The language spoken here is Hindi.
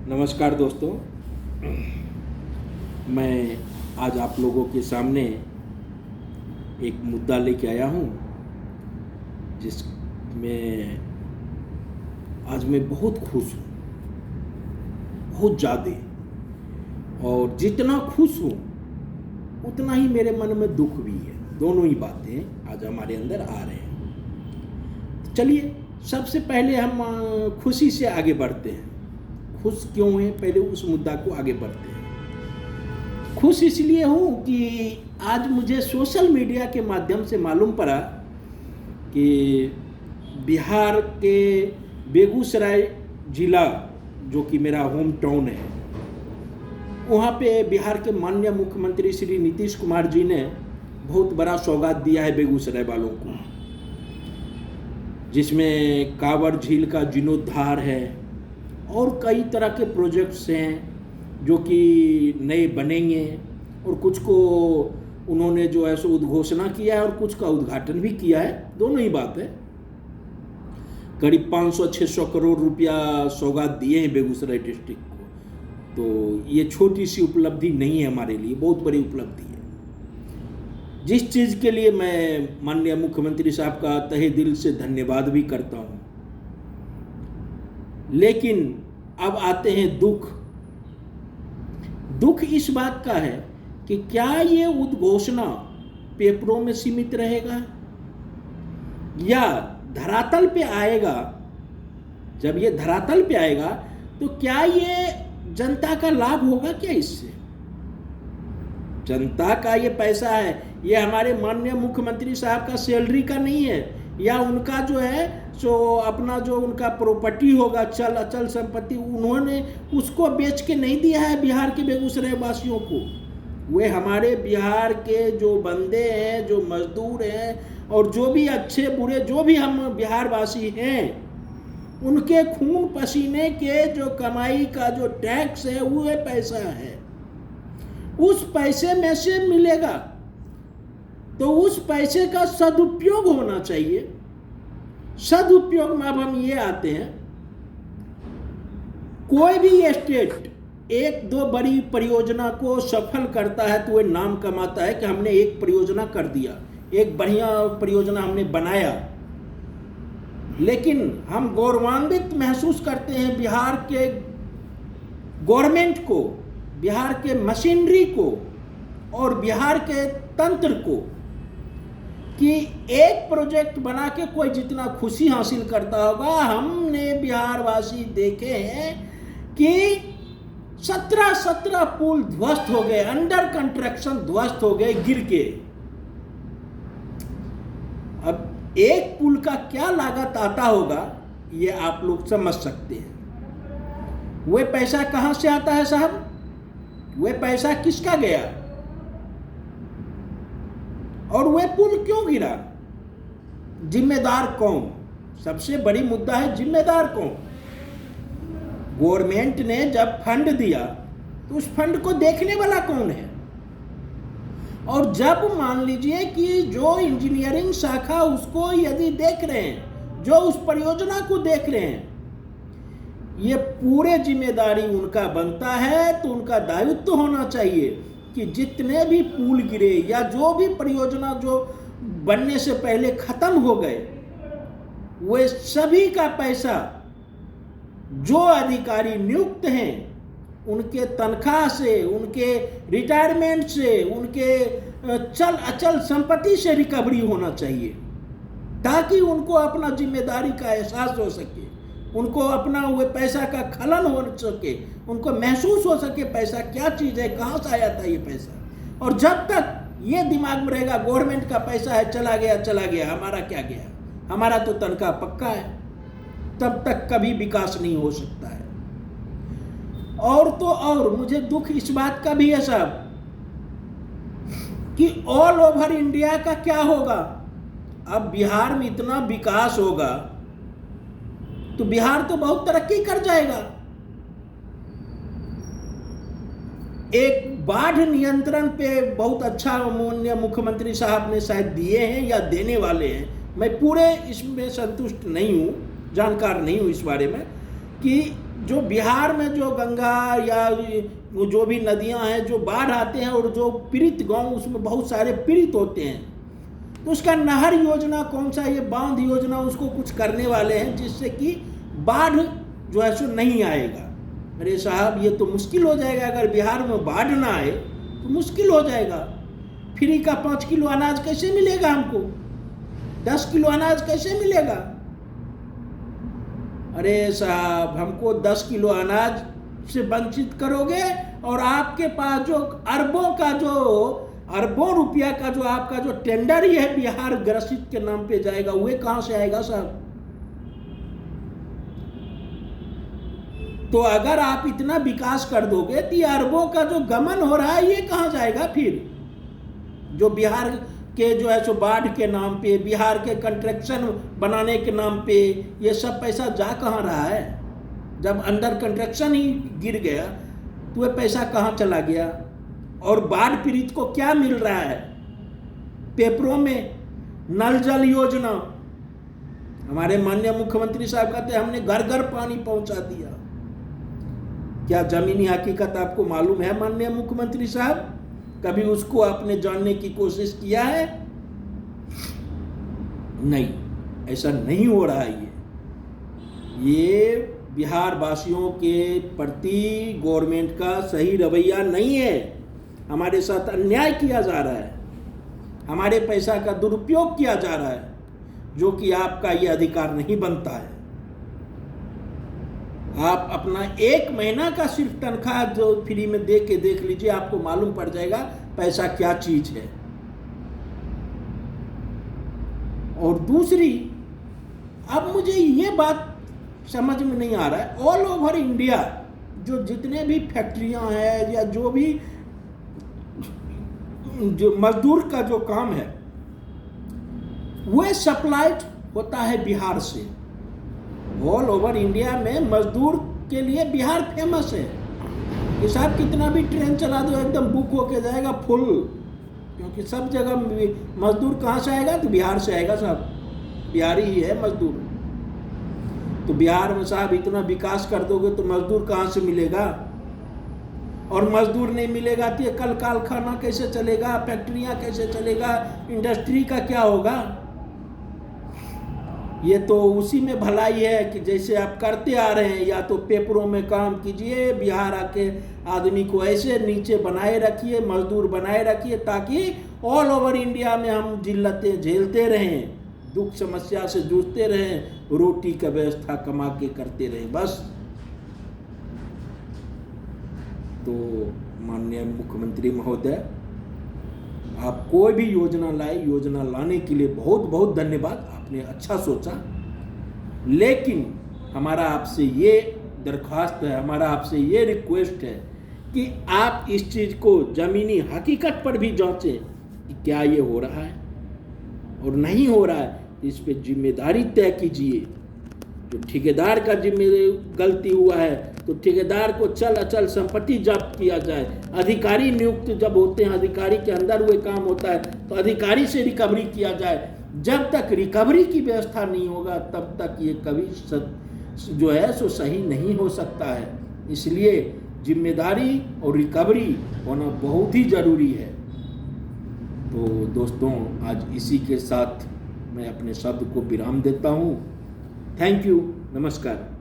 नमस्कार दोस्तों, मैं आज आप लोगों के सामने एक मुद्दा लेके आया हूँ जिसमें आज मैं बहुत खुश हूँ, बहुत ज़्यादा। और जितना खुश हूँ उतना ही मेरे मन में दुख भी है। दोनों ही बातें आज हमारे अंदर आ रहे हैं। तो चलिए सबसे पहले हम खुशी से आगे बढ़ते हैं। खुश क्यों हैं, पहले उस मुद्दा को आगे बढ़ते हैं। खुश इसलिए हूँ कि आज मुझे सोशल मीडिया के माध्यम से मालूम पड़ा कि बिहार के बेगूसराय ज़िला, जो कि मेरा होम टाउन है, वहाँ पे बिहार के माननीय मुख्यमंत्री श्री नीतीश कुमार जी ने बहुत बड़ा सौगात दिया है बेगूसराय वालों को, जिसमें कांवड़ झील का जीर्णोद्धार है और कई तरह के प्रोजेक्ट्स हैं जो कि नए बनेंगे, और कुछ को उन्होंने जो है सो उद्घोषणा किया है और कुछ का उद्घाटन भी किया है। दोनों ही बात है। करीब 500-600 करोड़ रुपया सौगात दिए हैं बेगूसराय डिस्ट्रिक्ट को। तो ये छोटी सी उपलब्धि नहीं है, हमारे लिए बहुत बड़ी उपलब्धि है, जिस चीज़ के लिए मैं माननीय मुख्यमंत्री साहब का तहे दिल से धन्यवाद भी करता हूँ। लेकिन अब आते हैं दुख। दुख इस बात का है कि क्या ये उद्घोषणा पेपरों में सीमित रहेगा या धरातल पे आएगा। जब ये धरातल पे आएगा तो क्या ये जनता का लाभ होगा क्या इससे? जनता का ये पैसा है, ये हमारे माननीय मुख्यमंत्री साहब का सैलरी का नहीं है, या उनका जो है सो अपना जो उनका प्रॉपर्टी होगा, चल अचल संपत्ति, उन्होंने उसको बेच के नहीं दिया है बिहार के बेगूसराय वासियों को। वे हमारे बिहार के जो बंदे हैं, जो मजदूर हैं, और जो भी अच्छे बुरे जो भी हम बिहार वासी हैं, उनके खून पसीने के जो कमाई का जो टैक्स है वो पैसा है। उस पैसे में से मिलेगा तो उस पैसे का सदुपयोग होना चाहिए। सदुपयोग में अब हम ये आते हैं, कोई भी स्टेट एक दो बड़ी परियोजना को सफल करता है तो वह नाम कमाता है कि हमने एक परियोजना कर दिया, एक बढ़िया परियोजना हमने बनाया। लेकिन हम गौरवान्वित महसूस करते हैं बिहार के गवर्नमेंट को, बिहार के मशीनरी को और बिहार के तंत्र को, कि एक प्रोजेक्ट बना के कोई जितना खुशी हासिल करता होगा। हमने बिहार वासी देखे हैं कि 17 पुल ध्वस्त हो गए, अंडर कंस्ट्रक्शन ध्वस्त हो गए गिर के। अब एक पुल का क्या लागत आता होगा ये आप लोग समझ सकते हैं। वह पैसा कहां से आता है साहब? वह पैसा किसका गया और वह पुल क्यों गिरा? जिम्मेदार कौन? सबसे बड़ी मुद्दा है जिम्मेदार कौन। गवर्नमेंट ने जब फंड दिया तो उस फंड को देखने वाला कौन है? और जब मान लीजिए कि जो इंजीनियरिंग शाखा उसको यदि देख रहे हैं, जो उस परियोजना को देख रहे हैं, ये पूरे जिम्मेदारी उनका बनता है, तो उनका दायित्व होना चाहिए कि जितने भी पुल गिरे या जो भी परियोजना जो बनने से पहले खत्म हो गए, वे सभी का पैसा जो अधिकारी नियुक्त हैं उनके तनख्वाह से, उनके रिटायरमेंट से, उनके चल अचल संपत्ति से रिकवरी होना चाहिए, ताकि उनको अपना जिम्मेदारी का एहसास हो सके, उनको अपना वो पैसा का खलन हो सके, उनको महसूस हो सके पैसा क्या चीज़ है, कहाँ से आया था ये पैसा। और जब तक ये दिमाग में रहेगा गवर्नमेंट का पैसा है, चला गया, हमारा क्या गया, हमारा तो तनख्वाह पक्का है, तब तक कभी विकास नहीं हो सकता है। और तो और मुझे दुख इस बात का भी है साहब कि ऑल ओवर इंडिया का क्या होगा। अब बिहार में इतना विकास होगा तो बिहार तो बहुत तरक्की कर जाएगा। एक बाढ़ नियंत्रण पे बहुत अच्छा माननीय मुख्यमंत्री साहब ने शायद दिए हैं या देने वाले हैं, मैं पूरे इसमें संतुष्ट नहीं हूँ, जानकार नहीं हूँ इस बारे में, कि जो बिहार में जो गंगा या जो भी नदियां हैं जो बाढ़ आते हैं और जो पीड़ित गांव उसमें बहुत सारे पीड़ित होते हैं, तो उसका नहर योजना कौन सा, ये बांध योजना उसको कुछ करने वाले हैं जिससे कि बाढ़ जो है सो नहीं आएगा। अरे साहब ये तो मुश्किल हो जाएगा, अगर बिहार में बाढ़ ना आए तो मुश्किल हो जाएगा। फ्री का 5 किलो अनाज कैसे मिलेगा हमको, 10 किलो अनाज कैसे मिलेगा? अरे साहब हमको 10 किलो अनाज से वंचित करोगे और आपके पास जो अरबों रुपया का जो आपका जो टेंडर ही है बिहार ग्रसित के नाम पे जाएगा, वह कहां से आएगा साहब? तो अगर आप इतना विकास कर दोगे तो ये अरबों का जो गमन हो रहा है ये कहां जाएगा फिर? जो बिहार के जो है सो बाढ़ के नाम पे, बिहार के कंस्ट्रक्शन बनाने के नाम पे ये सब पैसा जा कहां रहा है? जब अंडर कंस्ट्रक्शन ही गिर गया तो ये पैसा कहां चला गया? और बाढ़ पीड़ित को क्या मिल रहा है? पेपरों में नल जल योजना, हमारे माननीय मुख्यमंत्री साहब कहते हैं हमने घर घर पानी पहुंचा दिया। क्या जमीनी हकीकत आपको मालूम है माननीय मुख्यमंत्री साहब? कभी उसको आपने जानने की कोशिश किया है? नहीं, ऐसा नहीं हो रहा है। ये बिहार वासियों के प्रति गवर्नमेंट का सही रवैया नहीं है। हमारे साथ अन्याय किया जा रहा है, हमारे पैसा का दुरुपयोग किया जा रहा है, जो कि आपका ये अधिकार नहीं बनता है। आप अपना 1 महीना का सिर्फ तनख्वाह जो फ्री में दे के देख लीजिए, आपको मालूम पड़ जाएगा पैसा क्या चीज है। और दूसरी, अब मुझे ये बात समझ में नहीं आ रहा है, ऑल ओवर इंडिया जो जितने भी फैक्ट्रियां हैं या जो भी जो मजदूर का जो काम है वह सप्लाइड होता है बिहार से। ऑल ओवर इंडिया में मजदूर के लिए बिहार फेमस है कि साहब कितना भी ट्रेन चला दो एकदम बुक होके जाएगा फुल, क्योंकि सब जगह मजदूर कहाँ से आएगा? तो बिहार से आएगा साहब, बिहारी ही है मजदूर। तो बिहार में साहब इतना विकास कर दोगे तो मजदूर कहाँ से मिलेगा? और मजदूर नहीं मिलेगा तो ये कल कारखाना कैसे चलेगा, फैक्ट्रियाँ कैसे चलेगा, इंडस्ट्री का क्या होगा? ये तो उसी में भलाई है कि जैसे आप करते आ रहे हैं, या तो पेपरों में काम कीजिए, बिहार आके आदमी को ऐसे नीचे बनाए रखिए, मजदूर बनाए रखिए, ताकि ऑल ओवर इंडिया में हम जिल्लतें झेलते रहें, दुख समस्या से जूझते रहें, रोटी का व्यवस्था कमा के करते रहें बस। तो माननीय मुख्यमंत्री महोदय, आप कोई भी योजना लाए, योजना लाने के लिए बहुत बहुत धन्यवाद, आपने अच्छा सोचा। लेकिन हमारा आपसे ये दरख्वास्त है, हमारा आपसे ये रिक्वेस्ट है कि आप इस चीज़ को ज़मीनी हकीकत पर भी जांचें कि क्या ये हो रहा है, और नहीं हो रहा है इस पे जिम्मेदारी तय कीजिए। जो ठेकेदार का गलती हुआ है तो ठेकेदार को चल अचल संपत्ति जब्त किया जाए। अधिकारी नियुक्त जब होते हैं, अधिकारी के अंदर हुए काम होता है तो अधिकारी से रिकवरी किया जाए। जब तक रिकवरी की व्यवस्था नहीं होगा तब तक ये कभी जो है सो सही नहीं हो सकता है। इसलिए जिम्मेदारी और रिकवरी होना बहुत ही ज़रूरी है। तो दोस्तों, आज इसी के साथ मैं अपने शब्द को विराम देता हूँ। थैंक यू, नमस्कार।